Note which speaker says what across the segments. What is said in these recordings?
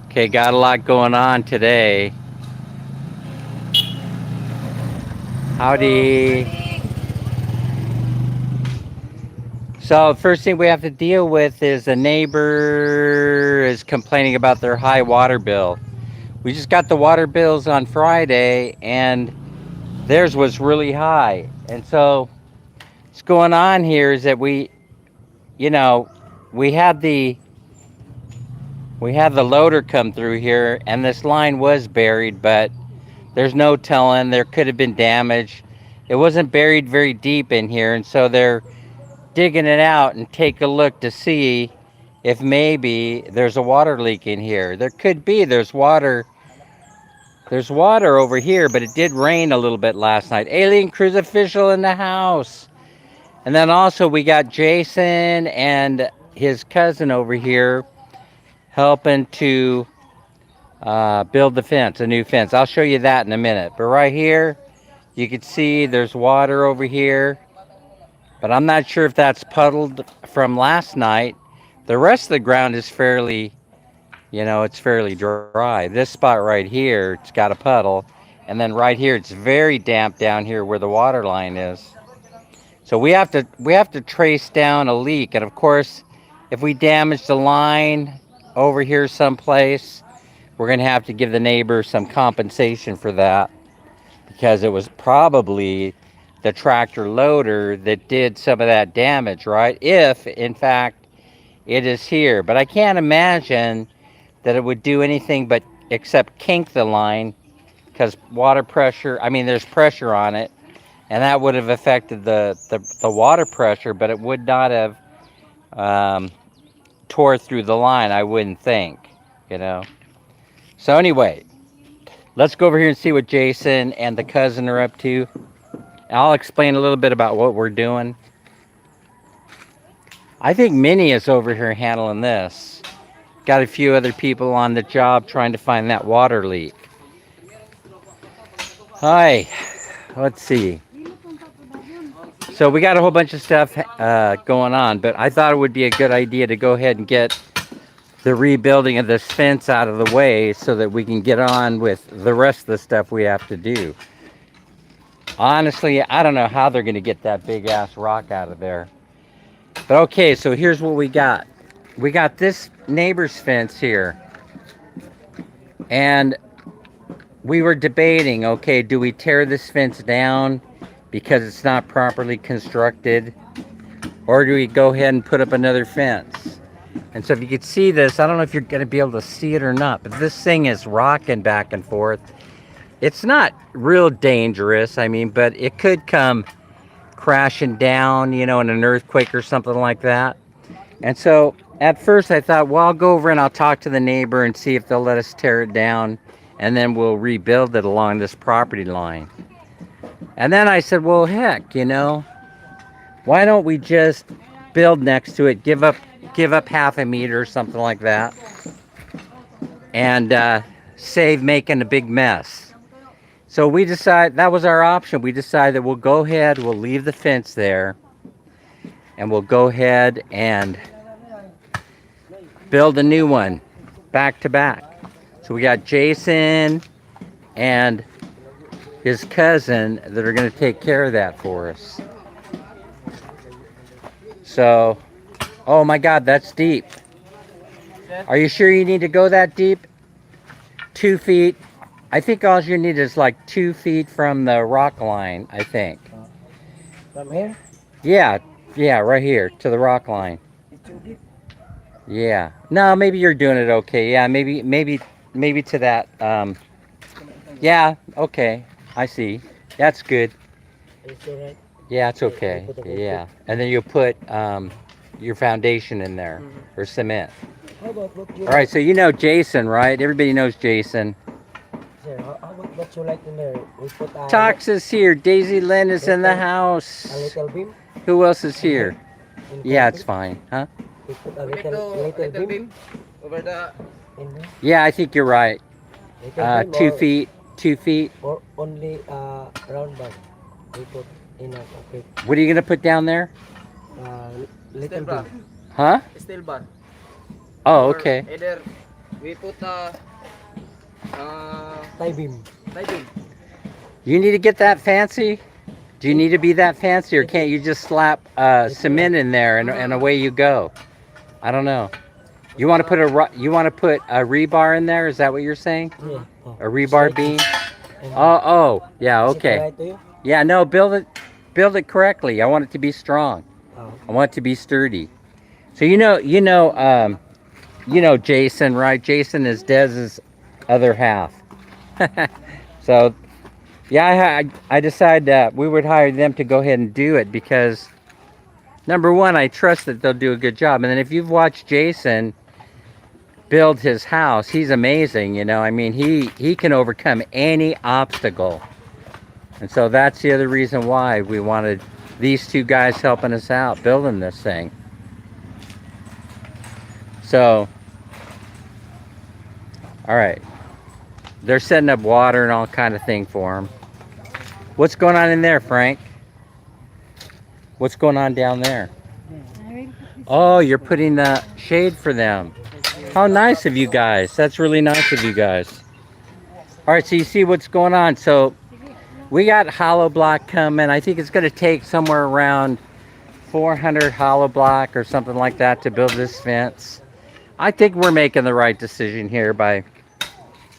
Speaker 1: Okay, got a lot going on today. Howdy. So first thing we have to deal with is a neighbor is complaining about their high water bill. We just got the water bills on Friday and theirs was really high. And so what's going on here is that you know, we had the we had the loader come through here and this line was buried, but there's no telling. There could have been damage. It wasn't buried very deep in here, and so they're digging it out and take a look to see if maybe there's a water leak in here. There could be. There's water. There's water over here, but it did rain a little bit last night. Alien cruise official in the house. And then also we got Jason and his cousin over here helping to build the fence, a new fence. I'll show you that in a minute. But right here, you can see there's water over here. But I'm not sure if that's puddled from last night. The rest of the ground is fairly, it's fairly dry. This spot right here, it's got a puddle. And then right here, it's very damp down here where the water line is. So we have to trace down a leak. And of course, if we damage the line over here someplace, we're going to have to give the neighbor some compensation for that because it was probably the tractor loader that did some of that damage, right? If, in fact, it is here. But I can't imagine that it would do anything but except kink the line because water pressure, there's pressure on it, and that would have affected the water pressure, but it would not have tore through the line, I wouldn't think, you know. So anyway, let's go over here and see what Jason and the cousin are up to. I'll explain a little bit about what we're doing. I think Minnie is over here handling this. Got a few other people on the job trying to find that water leak. Hi, let's see. So we got a whole bunch of stuff going on, but I thought it would be a good idea to go ahead and get the rebuilding of this fence out of the way so that we can get on with the rest of the stuff we have to do. Honestly, I don't know how they're going to get that big ass rock out of there. But okay, so here's what we got. We got this neighbor's fence here. And we were debating, okay, do we tear this fence down because it's not properly constructed? Or do we go ahead and put up another fence? And so if you could see this, I don't know if you're going to be able to see it or not, but this thing is rocking back and forth. It's not real dangerous, but it could come crashing down, in an earthquake or something like that. And so at first I thought, well, I'll go over and I'll talk to the neighbor and see if they'll let us tear it down, and then we'll rebuild it along this property line. And then I said, well, heck, why don't we just build next to it, give up half a meter or something like that, and save making a big mess. So we decided, that was our option. We decided we'll go ahead, we'll leave the fence there, and we'll go ahead and build a new one back to back. So we got Jason and his cousin that are going to take care of that for us. So, oh my God, that's deep. Are you sure you need to go that deep? 2 feet. I think all you need is like 2 feet from the rock line, I think.
Speaker 2: From here?
Speaker 1: Yeah, right here to the rock line. Yeah. No, maybe you're doing it okay. Yeah, maybe to that. Yeah, okay. I see. That's good. Yeah, it's okay. Yeah. And then you put your foundation in there, or cement. All right, so you know Jason, right? Everybody knows Jason.
Speaker 2: How about what you like in there? We put
Speaker 1: Tox is here. Daisy Lynn is in the house.
Speaker 2: a little beam.
Speaker 1: Who else is here?
Speaker 2: In
Speaker 1: Yeah, it's
Speaker 2: concrete.
Speaker 1: fine. Huh?
Speaker 2: We put a little beam
Speaker 3: over the
Speaker 2: in there.
Speaker 1: Yeah, I think you're right.
Speaker 2: Little beam
Speaker 1: 2 feet. 2 feet.
Speaker 2: or only round bar. We put in a concrete.
Speaker 1: What are you gonna put down there?
Speaker 2: Little
Speaker 3: steel bar.
Speaker 2: beam.
Speaker 1: Huh?
Speaker 3: Steel bar.
Speaker 1: Oh,
Speaker 3: Or
Speaker 1: okay.
Speaker 3: Either We put
Speaker 2: Tie beam.
Speaker 3: tie beam.
Speaker 1: You need to get that fancy? Do you need to be that fancy, or can't you just slap cement in there and away you go? I don't know. You want to put a rebar in there? Is that what you're saying?
Speaker 2: Yeah. Oh.
Speaker 1: A rebar
Speaker 2: Straight
Speaker 1: beam?
Speaker 2: and
Speaker 1: Oh, yeah,
Speaker 2: is it
Speaker 1: okay.
Speaker 2: alright to you?
Speaker 1: Yeah, no, build it correctly. I want it to be strong.
Speaker 2: Oh.
Speaker 1: I want it to be sturdy. So Jason, right? Jason is Dez's other half. So yeah, I decided that we would hire them to go ahead and do it because number one, I trust that they'll do a good job. And then if you've watched Jason build his house, he's amazing. You know, I mean, he can overcome any obstacle. And so that's the other reason why we wanted these two guys helping us out building this thing. So, all right, they're setting up water and all kind of thing for him. What's going on in there, Frank? What's going on down there? Oh, you're putting the shade for them. How nice of you guys. That's really nice of you guys. All right, so you see what's going on. So we got hollow block coming. I think it's going to take somewhere around 400 hollow block or something like that to build this fence. I think we're making the right decision here by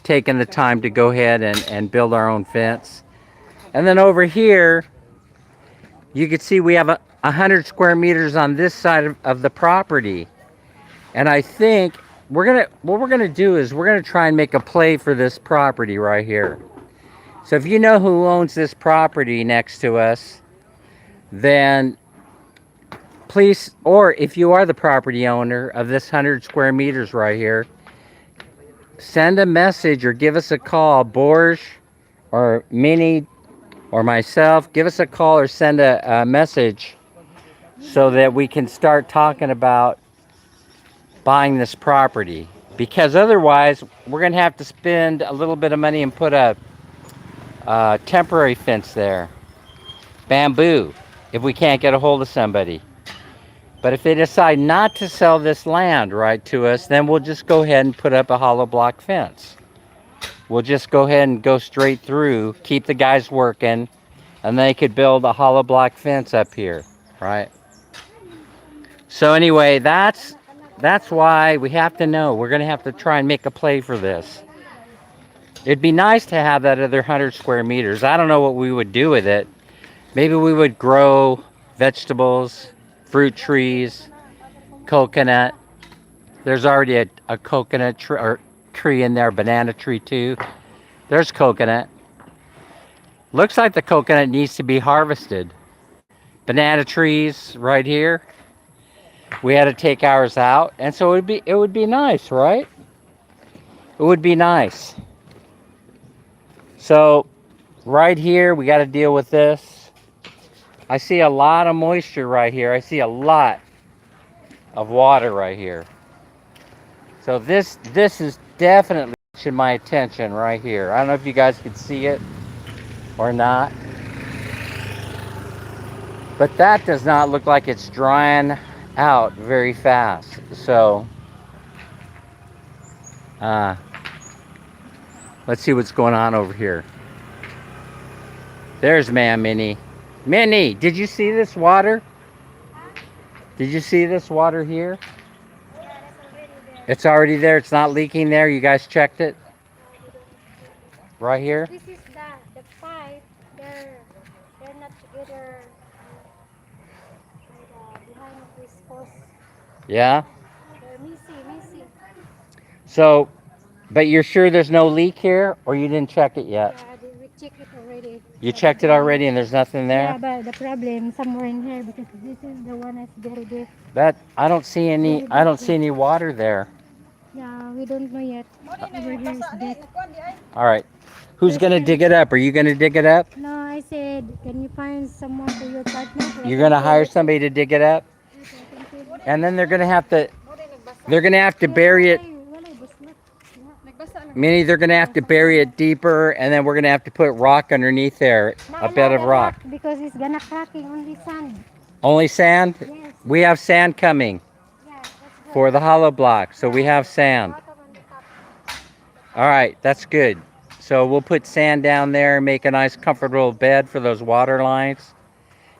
Speaker 1: taking the time to go ahead and build our own fence. And then over here, you can see we have 100 square meters on this side of the property. And I think what we're gonna do is we're gonna try and make a play for this property right here. So if you know who owns this property next to us, then please, or if you are the property owner of this 100 square meters right here, send a message or give us a call, Borge or Minnie or myself, give us a call or send a message so that we can start talking about buying this property. Because otherwise, we're going to have to spend a little bit of money and put a temporary fence there. Bamboo, if we can't get a hold of somebody. But if they decide not to sell this land right to us, then we'll just go ahead and put up a hollow block fence. We'll just go ahead and go straight through, keep the guys working, and they could build a hollow block fence up here, right? So anyway, that's why we have to know. We're going to have to try and make a play for this. It'd be nice to have that other 100 square meters. I don't know what we would do with it. Maybe we would grow vegetables, fruit trees, coconut. There's already a coconut tree in there, banana tree too. There's coconut. Looks like the coconut needs to be harvested. Banana trees right here. We had to take ours out, and so it would be nice, right? It would be nice. So right here we got to deal with this. I see a lot of moisture right here. I see a lot of water right here. So this is definitely catching my attention right here. I don't know if you guys can see it or not, but that does not look like it's drying out very fast. So let's see what's going on over here. There's Minnie. Minnie, did you see this water? Did you see this water here? It's already there. It's not leaking there. You guys checked it? Right here?
Speaker 4: This is the pipe. They're not together behind this post.
Speaker 1: Yeah?
Speaker 4: They're messy.
Speaker 1: So, but you're sure there's no leak here, or you didn't check it yet?
Speaker 4: Yeah, we checked it already.
Speaker 1: You checked it already and there's nothing there?
Speaker 4: Yeah, but the problem somewhere in here because this is the one that's very deep.
Speaker 1: I don't see any water there.
Speaker 4: Yeah, we don't know yet. Over here is deep.
Speaker 1: All right. Who's going to dig it up? Are you going to dig it up?
Speaker 4: No, I said, can you find someone for your partner?
Speaker 1: You're going to hire somebody to dig it up? And then they're going to have to bury it. Minnie, they're going to have to bury it deeper, and then we're going to have to put rock underneath there, a bed of rock.
Speaker 4: Because it's gonna cracking on the sand.
Speaker 1: Only sand?
Speaker 4: Yes.
Speaker 1: We have sand coming
Speaker 4: Yeah, that's good.
Speaker 1: for the hollow block, so we have sand.
Speaker 4: Bottom on the top.
Speaker 1: All right, that's good. So we'll put sand down there, make a nice comfortable bed for those water lines.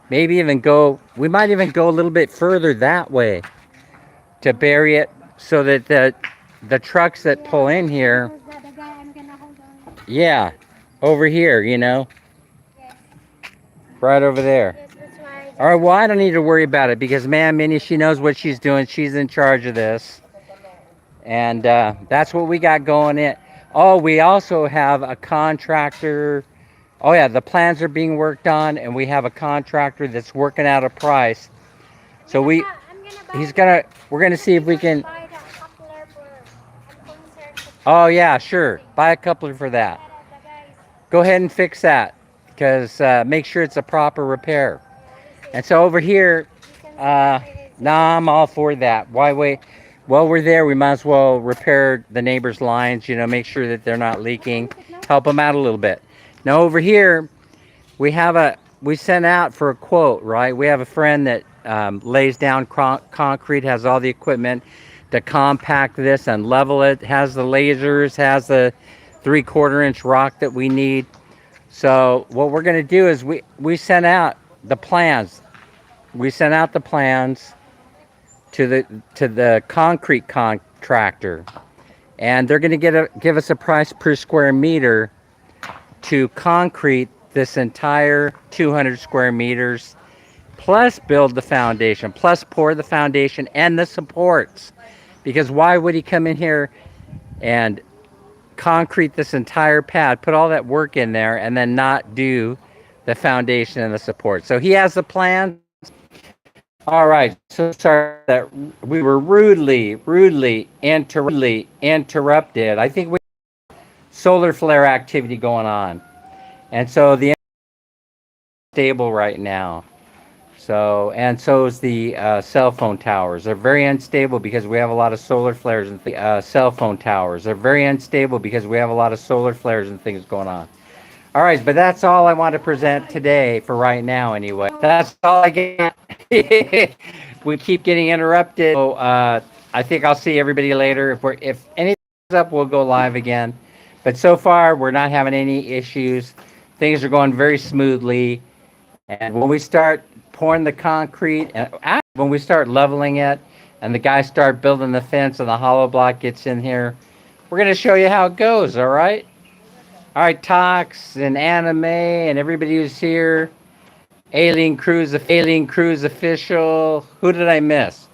Speaker 1: Maybe even go, we might even go a little bit further that way to bury it so that the trucks that pull in here,
Speaker 4: The guy I'm gonna hold on.
Speaker 1: yeah, over here, you know,
Speaker 4: Yes.
Speaker 1: right over there.
Speaker 4: Yes, that's why
Speaker 1: All right, well, I don't need to worry about it because, man, Minnie, she knows what she's doing. She's in charge of this. And that's what we got going in. Oh, we also have a contractor. Oh, yeah, the plans are being worked on, and we have a contractor that's working out a price. So
Speaker 4: I'm gonna
Speaker 1: he's
Speaker 4: buy
Speaker 1: gonna, we're gonna see if we can.
Speaker 4: buy the coupler for I'm concerned with
Speaker 1: Oh, yeah, sure. Buy a coupler for that.
Speaker 4: the guys.
Speaker 1: Go ahead and fix that because make sure it's a proper repair. And so over here, uh, nah, I'm all for that. Why wait? While we're there, we might as well repair the neighbor's lines, you know, make sure that they're not leaking, help them out a little bit. Now over here, we sent out for a quote, right? We have a friend that lays down concrete, has all the equipment to compact this and level it, has the lasers, has the 3/4 inch rock that we need. So what we're gonna do is we sent out the plans. We sent out the plans to the concrete contractor, and they're going to give us a price per square meter to concrete this entire 200 square meters, plus build the foundation, plus pour the foundation and the supports. Because why would he come in here and concrete this entire pad, put all that work in there, and then not do the foundation and the support? So he has the plans. All right, so sorry that we were rudely interrupted. I think we have solar flare activity going on. And so the stable right now. So, and so is the cell phone towers. They're very unstable because we have a lot of solar flares and cell phone towers. They're very unstable because we have a lot of solar flares and things going on. All right, but that's all I want to present today for right now anyway. That's all I get. We keep getting interrupted. So I think I'll see everybody later. If anything's up, we'll go live again. But so far, we're not having any issues. Things are going very smoothly. And when we start pouring the concrete, and when we start leveling it, and the guys start building the fence and the hollow block gets in here, we're going to show you how it goes, all right? All right, Tox and Anime and everybody who's here. Alien Cruise official. Who did I miss?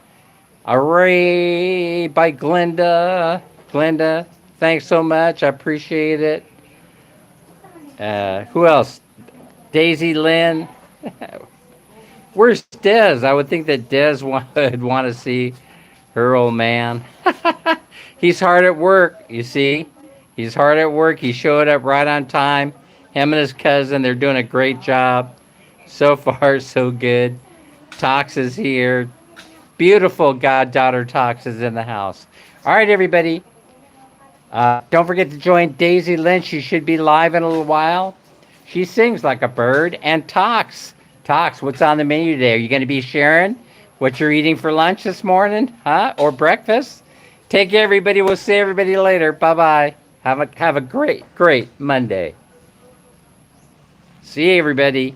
Speaker 1: Array by Glenda. Glenda, thanks so much. I appreciate it. Who else? Daisy Lynn. Where's Dez? I would think that Dez would want to see her old man. He's hard at work, you see. He's hard at work. He showed up right on time. Him and his cousin, they're doing a great job. So far, so good. Tox is here. Beautiful goddaughter Tox is in the house. All right, everybody. Don't forget to join Daisy Lynch. She should be live in a little while. She sings like a bird. And Tox. Tox, what's on the menu today? Are you going to be sharing what you're eating for lunch this morning? Huh? Or breakfast? Take care, everybody. We'll see everybody later. Bye-bye. Have a great Monday. See you, everybody.